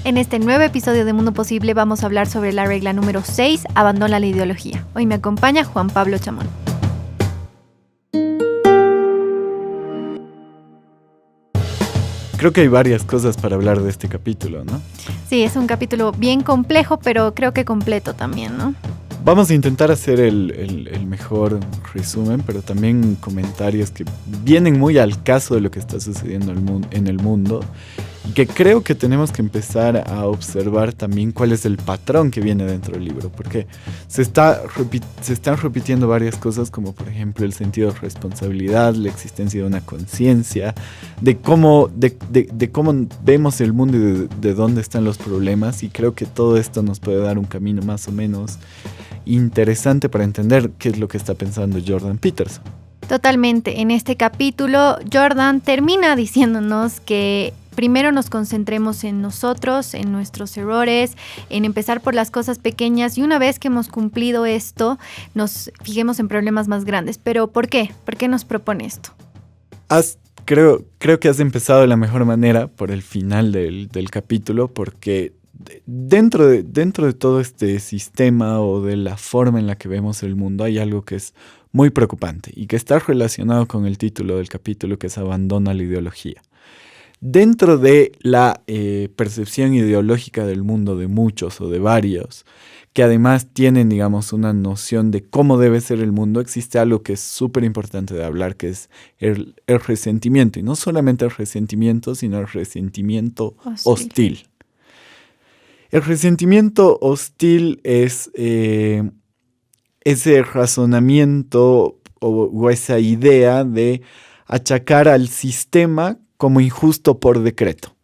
En este nuevo episodio de Mundo Posible vamos a hablar sobre la regla número 6, abandona la ideología. Hoy me acompaña Juan Pablo Chamón. Creo que hay varias cosas para hablar de este capítulo, ¿no? Sí, es un capítulo bien complejo, pero creo que completo también, ¿no? Vamos a intentar hacer el mejor resumen, pero también comentarios que vienen muy al caso de lo que está sucediendo en el mundo y que creo que tenemos que empezar a observar también cuál es el patrón que viene dentro del libro, porque se están repitiendo varias cosas, como por ejemplo el sentido de responsabilidad, la existencia de una conciencia, de cómo vemos el mundo y de dónde están los problemas, y creo que todo esto nos puede dar un camino más o menos interesante para entender qué es lo que está pensando Jordan Peterson. Totalmente. En este capítulo, Jordan termina diciéndonos que primero nos concentremos en nosotros, en nuestros errores, en empezar por las cosas pequeñas, y una vez que hemos cumplido esto, nos fijemos en problemas más grandes. ¿Pero por qué? ¿Por qué nos propone esto? Creo que has empezado de la mejor manera por el final del capítulo, porque dentro de todo este sistema o de la forma en la que vemos el mundo hay algo que es muy preocupante y que está relacionado con el título del capítulo, que es Abandona la ideología. Dentro de la percepción ideológica del mundo de muchos o de varios, que además tienen, digamos, una noción de cómo debe ser el mundo, existe algo que es súper importante de hablar, que es el resentimiento. Y no solamente el resentimiento, sino el resentimiento hostil. El resentimiento hostil es ese razonamiento o esa idea de achacar al sistema como injusto por decreto.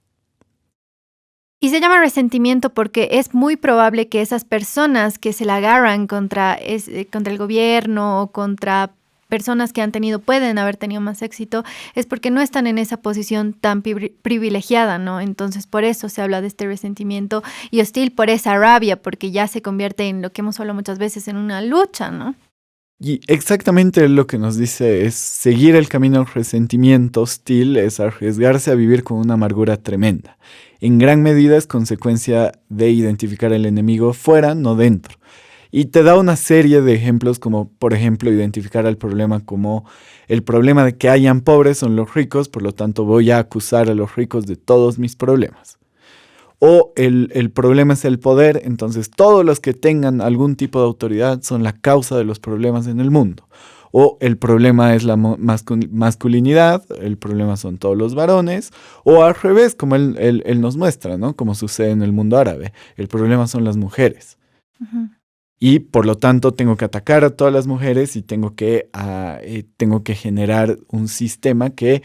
Y se llama resentimiento porque es muy probable que esas personas que se la agarran contra el gobierno o contra personas que pueden haber tenido más éxito, es porque no están en esa posición tan privilegiada, ¿no? Entonces, por eso se habla de este resentimiento, y hostil por esa rabia, porque ya se convierte en lo que hemos hablado muchas veces, en una lucha, ¿no? Y exactamente lo que nos dice es seguir el camino del resentimiento hostil, es arriesgarse a vivir con una amargura tremenda. En gran medida es consecuencia de identificar al enemigo fuera, no dentro. Y te da una serie de ejemplos, como por ejemplo identificar el problema como el problema de que hayan pobres son los ricos, por lo tanto voy a acusar a los ricos de todos mis problemas. O el problema es el poder, entonces todos los que tengan algún tipo de autoridad son la causa de los problemas en el mundo. O el problema es la masculinidad, el problema son todos los varones, o al revés, como él nos muestra, ¿no? Como sucede en el mundo árabe, el problema son las mujeres. Uh-huh. Y por lo tanto tengo que atacar a todas las mujeres y tengo que generar un sistema que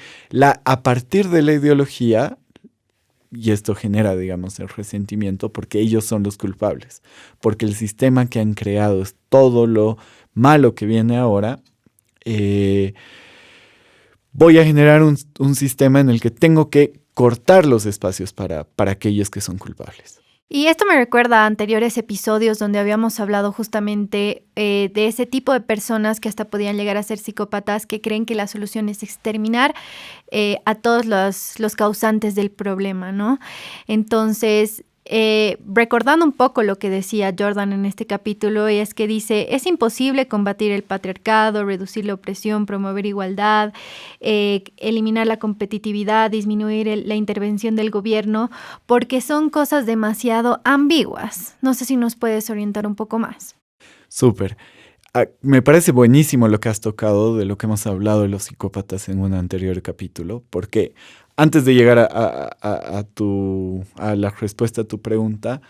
a partir de la ideología, y esto genera, digamos, el resentimiento porque ellos son los culpables, porque el sistema que han creado es todo lo malo que viene ahora. Voy a generar un sistema en el que tengo que cortar los espacios para aquellos que son culpables. Y esto me recuerda a anteriores episodios donde habíamos hablado justamente de ese tipo de personas que hasta podían llegar a ser psicópatas, que creen que la solución es exterminar a todos los causantes del problema, ¿no? Entonces, recordando un poco lo que decía Jordan en este capítulo, es que dice, es imposible combatir el patriarcado, reducir la opresión, promover igualdad, eliminar la competitividad, disminuir la intervención del gobierno, porque son cosas demasiado ambiguas. No sé si nos puedes orientar un poco más. Súper. Me parece buenísimo lo que has tocado, de lo que hemos hablado de los psicópatas en un anterior capítulo, porque antes de llegar a la respuesta a tu pregunta,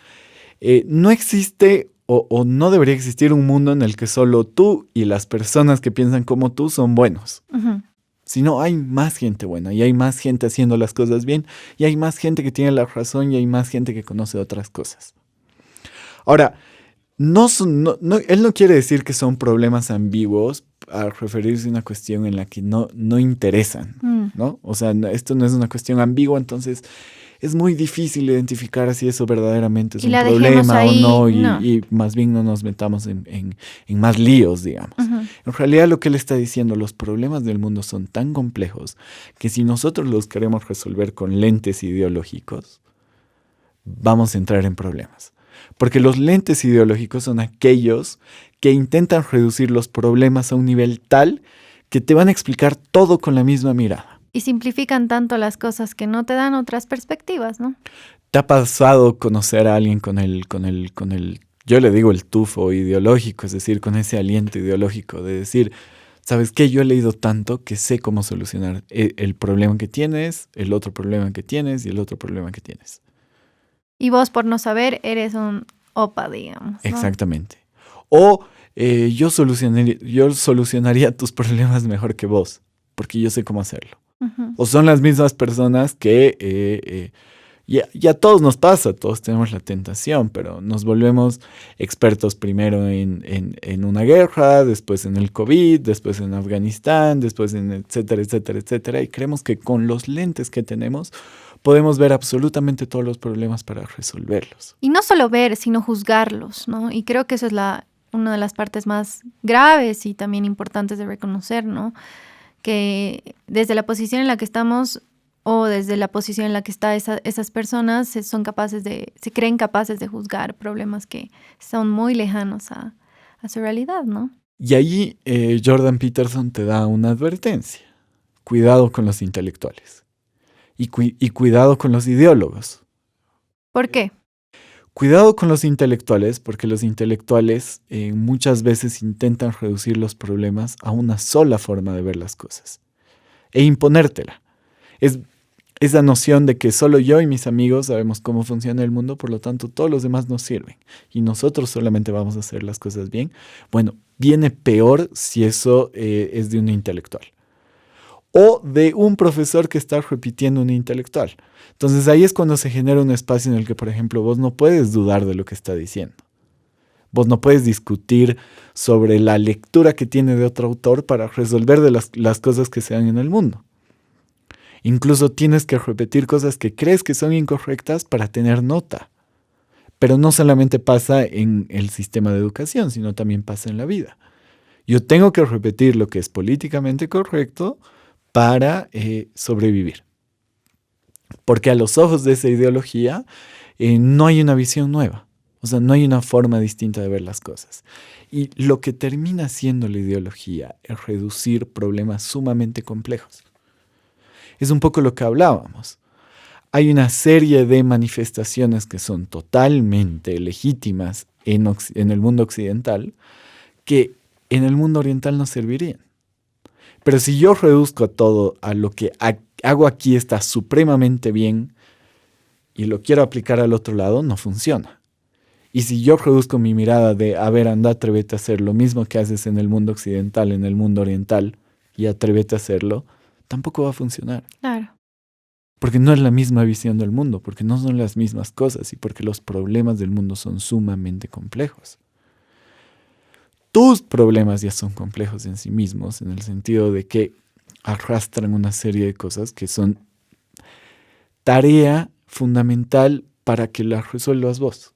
no existe o no debería existir un mundo en el que solo tú y las personas que piensan como tú son buenos. Uh-huh. Sino hay más gente buena y hay más gente haciendo las cosas bien y hay más gente que tiene la razón y hay más gente que conoce otras cosas. Ahora, él no quiere decir que son problemas ambiguos al referirse a una cuestión en la que no interesan, ¿no? O sea, esto no es una cuestión ambigua, entonces es muy difícil identificar si eso verdaderamente es un problema o no, y más bien no nos metamos en más líos, digamos. Uh-huh. En realidad lo que él está diciendo, los problemas del mundo son tan complejos que si nosotros los queremos resolver con lentes ideológicos, vamos a entrar en problemas. Porque los lentes ideológicos son aquellos que intentan reducir los problemas a un nivel tal que te van a explicar todo con la misma mirada. Y simplifican tanto las cosas que no te dan otras perspectivas, ¿no? ¿Te ha pasado conocer a alguien con el, yo le digo el tufo ideológico, es decir, con ese aliento ideológico de decir, ¿sabes qué? Yo he leído tanto que sé cómo solucionar el problema que tienes, el otro problema que tienes y el otro problema que tienes? Y vos, por no saber, eres un opa, digamos, ¿no? Exactamente. O yo solucionaría tus problemas mejor que vos, porque yo sé cómo hacerlo. Uh-huh. O son las mismas personas que y a todos nos pasa, todos tenemos la tentación, pero nos volvemos expertos primero en una guerra, después en el COVID, después en Afganistán, después en etcétera, etcétera, etcétera. Y creemos que con los lentes que tenemos podemos ver absolutamente todos los problemas para resolverlos. Y no solo ver, sino juzgarlos, ¿no? Y creo que eso es una de las partes más graves y también importantes de reconocer, ¿no? Que desde la posición en la que estamos o desde la posición en la que están esas personas se creen capaces de juzgar problemas que son muy lejanos a su realidad, ¿no? Y allí Jordan Peterson te da una advertencia. Cuidado con los intelectuales. Y cuidado con los ideólogos. ¿Por qué? Cuidado con los intelectuales, porque los intelectuales muchas veces intentan reducir los problemas a una sola forma de ver las cosas e imponértela. Es esa noción de que solo yo y mis amigos sabemos cómo funciona el mundo, por lo tanto todos los demás nos sirven y nosotros solamente vamos a hacer las cosas bien. Bueno, viene peor si eso es de un intelectual o de un profesor que está repitiendo un intelectual. Entonces ahí es cuando se genera un espacio en el que, por ejemplo, vos no puedes dudar de lo que está diciendo. Vos no puedes discutir sobre la lectura que tiene de otro autor para resolver de las cosas que se dan en el mundo. Incluso tienes que repetir cosas que crees que son incorrectas para tener nota. Pero no solamente pasa en el sistema de educación, sino también pasa en la vida. Yo tengo que repetir lo que es políticamente correcto para sobrevivir. Porque a los ojos de esa ideología no hay una visión nueva. O sea, no hay una forma distinta de ver las cosas. Y lo que termina siendo la ideología es reducir problemas sumamente complejos. Es un poco lo que hablábamos. Hay una serie de manifestaciones que son totalmente legítimas en el mundo occidental que en el mundo oriental no servirían. Pero si yo reduzco todo a lo que hago aquí está supremamente bien y lo quiero aplicar al otro lado, no funciona. Y si yo reduzco mi mirada de, a ver, anda, atrévete a hacer lo mismo que haces en el mundo occidental, en el mundo oriental, y atrévete a hacerlo, tampoco va a funcionar. Claro. Porque no es la misma visión del mundo, porque no son las mismas cosas y porque los problemas del mundo son sumamente complejos. Tus problemas ya son complejos en sí mismos, en el sentido de que arrastran una serie de cosas que son tarea fundamental para que las resuelvas vos.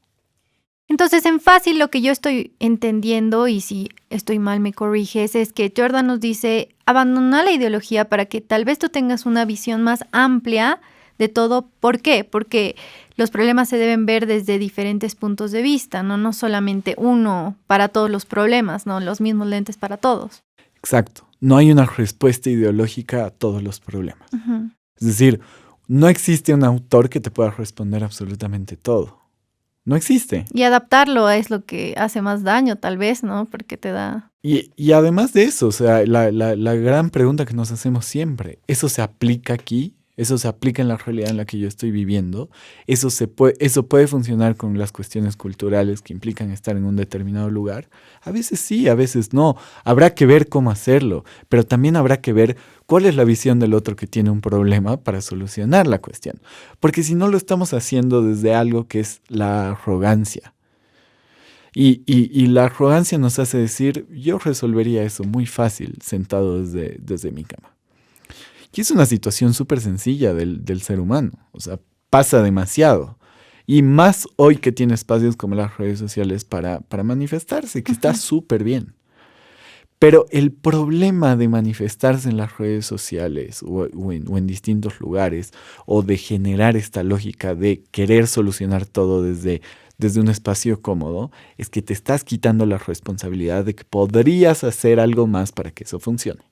Entonces, en fácil, lo que yo estoy entendiendo, y si estoy mal me corriges, es que Jordan nos dice, abandona la ideología para que tal vez tú tengas una visión más amplia de todo. ¿Por qué? Porque los problemas se deben ver desde diferentes puntos de vista, ¿no? No solamente uno para todos los problemas, ¿no? Los mismos lentes para todos. Exacto. No hay una respuesta ideológica a todos los problemas. Uh-huh. Es decir, no existe un autor que te pueda responder absolutamente todo. No existe. Y adaptarlo es lo que hace más daño, tal vez, ¿no? Porque te da... Y además de eso, o sea, la gran pregunta que nos hacemos siempre, ¿eso se aplica aquí? ¿Eso se aplica en la realidad en la que yo estoy viviendo? ¿Eso puede funcionar con las cuestiones culturales que implican estar en un determinado lugar? A veces sí, a veces no. Habrá que ver cómo hacerlo, pero también habrá que ver cuál es la visión del otro que tiene un problema para solucionar la cuestión. Porque si no lo estamos haciendo desde algo que es la arrogancia. Y la arrogancia nos hace decir, yo resolvería eso muy fácil sentado desde mi cama. Y es una situación súper sencilla del ser humano. O sea, pasa demasiado. Y más hoy que tiene espacios como las redes sociales para manifestarse, que está súper bien. Pero el problema de manifestarse en las redes sociales o en distintos lugares, o de generar esta lógica de querer solucionar todo desde un espacio cómodo, es que te estás quitando la responsabilidad de que podrías hacer algo más para que eso funcione.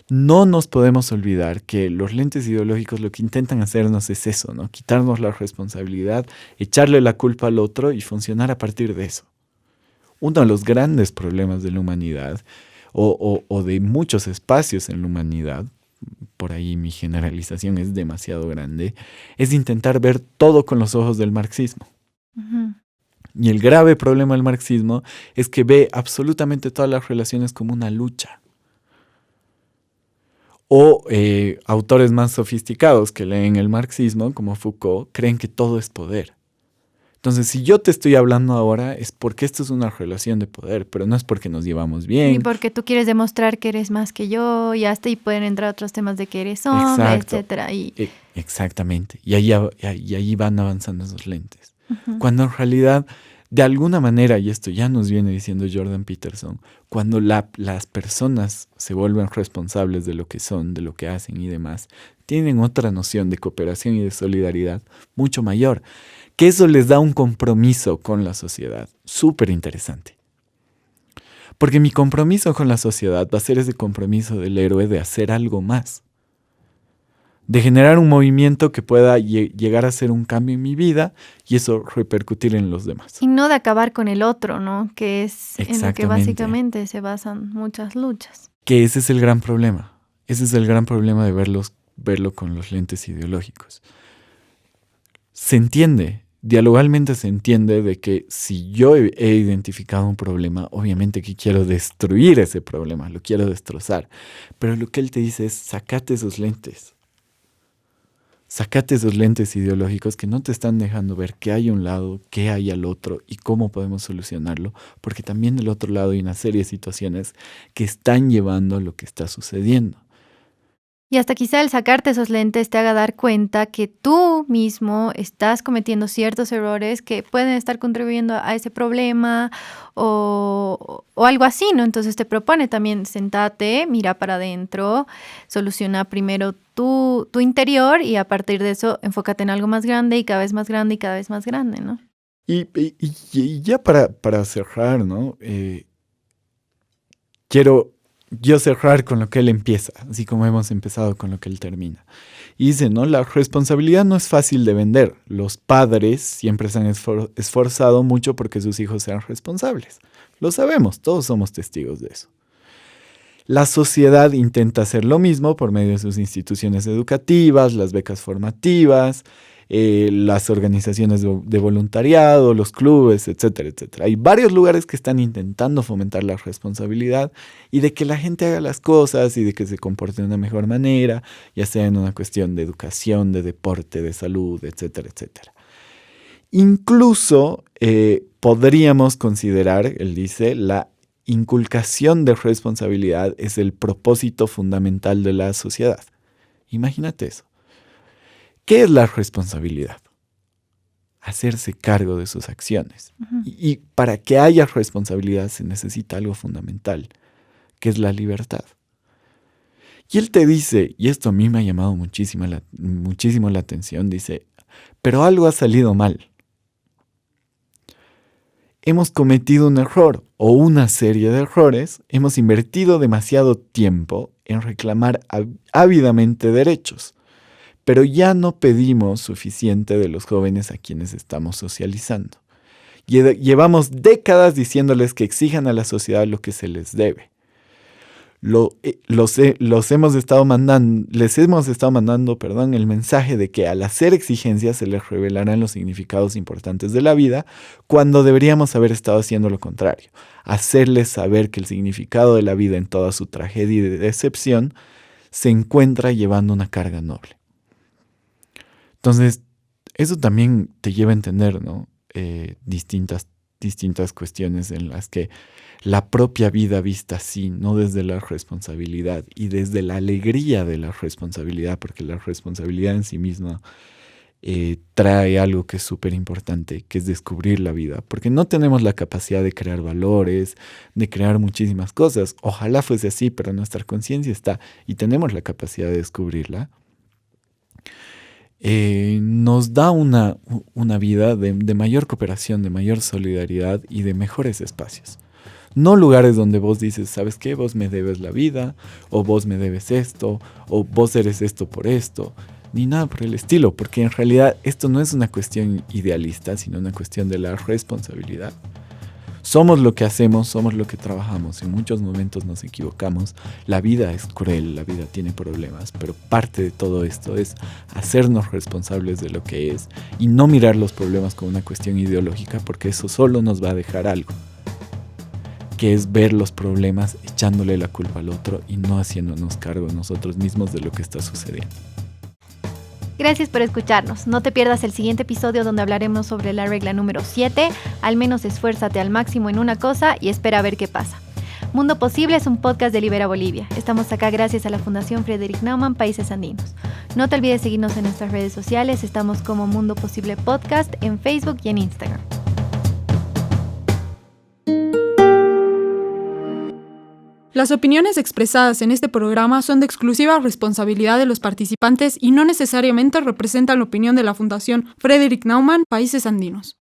No nos podemos olvidar que los lentes ideológicos lo que intentan hacernos es eso, ¿no? Quitarnos la responsabilidad, echarle la culpa al otro y funcionar a partir de eso. Uno de los grandes problemas de la humanidad o de muchos espacios en la humanidad, por ahí mi generalización es demasiado grande, es intentar ver todo con los ojos del marxismo. Ujú. Y el grave problema del marxismo es que ve absolutamente todas las relaciones como una lucha. O autores más sofisticados que leen el marxismo, como Foucault, creen que todo es poder. Entonces, si yo te estoy hablando ahora es porque esto es una relación de poder, pero no es porque nos llevamos bien. Ni porque tú quieres demostrar que eres más que yo, y hasta ahí pueden entrar otros temas de que eres hombre, Exacto. etcétera. Exactamente. Y ahí van avanzando esos lentes. Ujú. Cuando en realidad, de alguna manera, y esto ya nos viene diciendo Jordan Peterson, cuando las personas se vuelven responsables de lo que son, de lo que hacen y demás, tienen otra noción de cooperación y de solidaridad mucho mayor, que eso les da un compromiso con la sociedad, súper interesante. Porque mi compromiso con la sociedad va a ser ese compromiso del héroe de hacer algo más, de generar un movimiento que pueda llegar a ser un cambio en mi vida y eso repercutir en los demás. Y no de acabar con el otro, ¿no? Que es en lo que Exactamente. básicamente se basan muchas luchas. Que ese es el gran problema. Ese es el gran problema de verlo con los lentes ideológicos. Se entiende, dialogalmente se entiende de que si yo he identificado un problema, obviamente que quiero destruir ese problema, lo quiero destrozar. Pero lo que él te dice es, sácate esos lentes. Sácate esos lentes ideológicos que no te están dejando ver qué hay a un lado, qué hay al otro y cómo podemos solucionarlo, porque también del otro lado hay una serie de situaciones que están llevando a lo que está sucediendo. Y hasta quizá el sacarte esos lentes te haga dar cuenta que tú mismo estás cometiendo ciertos errores que pueden estar contribuyendo a ese problema o algo así, ¿no? Entonces te propone también sentate, mira para adentro, soluciona primero tu interior y a partir de eso enfócate en algo más grande y cada vez más grande y cada vez más grande, ¿no? Y ya para cerrar, ¿no? Quiero yo cerrar con lo que él empieza, así como hemos empezado con lo que él termina. Y dice, ¿no? La responsabilidad no es fácil de vender. Los padres siempre se han esforzado mucho porque sus hijos sean responsables. Lo sabemos, todos somos testigos de eso. La sociedad intenta hacer lo mismo por medio de sus instituciones educativas, las becas formativas, las organizaciones de voluntariado, los clubes, etcétera, etcétera. Hay varios lugares que están intentando fomentar la responsabilidad y de que la gente haga las cosas y de que se comporte de una mejor manera, ya sea en una cuestión de educación, de deporte, de salud, etcétera, etcétera. Incluso podríamos considerar, él dice, la inculcación de responsabilidad es el propósito fundamental de la sociedad. Imagínate eso. ¿Qué es la responsabilidad? Hacerse cargo de sus acciones. Ujú. Y para que haya responsabilidad se necesita algo fundamental, que es la libertad. Y él te dice, y esto a mí me ha llamado muchísimo la atención, dice, pero algo ha salido mal. Hemos cometido un error o una serie de errores, hemos invertido demasiado tiempo en reclamar ávidamente derechos. Pero ya no pedimos suficiente de los jóvenes a quienes estamos socializando. Llevamos décadas diciéndoles que exijan a la sociedad lo que se les debe. Les hemos estado mandando, el mensaje de que al hacer exigencias se les revelarán los significados importantes de la vida, cuando deberíamos haber estado haciendo lo contrario. Hacerles saber que el significado de la vida en toda su tragedia y decepción se encuentra llevando una carga noble. Entonces, eso también te lleva a entender, ¿no? Distintas cuestiones en las que la propia vida vista así, no desde la responsabilidad y desde la alegría de la responsabilidad, porque la responsabilidad en sí misma trae algo que es súper importante, que es descubrir la vida, porque no tenemos la capacidad de crear valores, de crear muchísimas cosas. Ojalá fuese así, pero nuestra conciencia está y tenemos la capacidad de descubrirla. Nos da una vida de mayor cooperación, de mayor solidaridad y de mejores espacios. No lugares donde vos dices, ¿sabes qué? Vos me debes la vida, o vos me debes esto, o vos eres esto por esto, ni nada por el estilo, porque en realidad esto no es una cuestión idealista, sino una cuestión de la responsabilidad. Somos lo que hacemos, somos lo que trabajamos. En muchos momentos nos equivocamos. La vida es cruel, la vida tiene problemas, pero parte de todo esto es hacernos responsables de lo que es y no mirar los problemas como una cuestión ideológica, porque eso solo nos va a dejar algo, que es ver los problemas echándole la culpa al otro y no haciéndonos cargo nosotros mismos de lo que está sucediendo. Gracias por escucharnos. No te pierdas el siguiente episodio donde hablaremos sobre la regla número 7. Al menos esfuérzate al máximo en una cosa y espera a ver qué pasa. Mundo Posible es un podcast de Libera Bolivia. Estamos acá gracias a la Fundación Frederick Naumann, Países Andinos. No te olvides seguirnos en nuestras redes sociales. Estamos como Mundo Posible Podcast en Facebook y en Instagram. Las opiniones expresadas en este programa son de exclusiva responsabilidad de los participantes y no necesariamente representan la opinión de la Fundación Frederick Naumann, Países Andinos.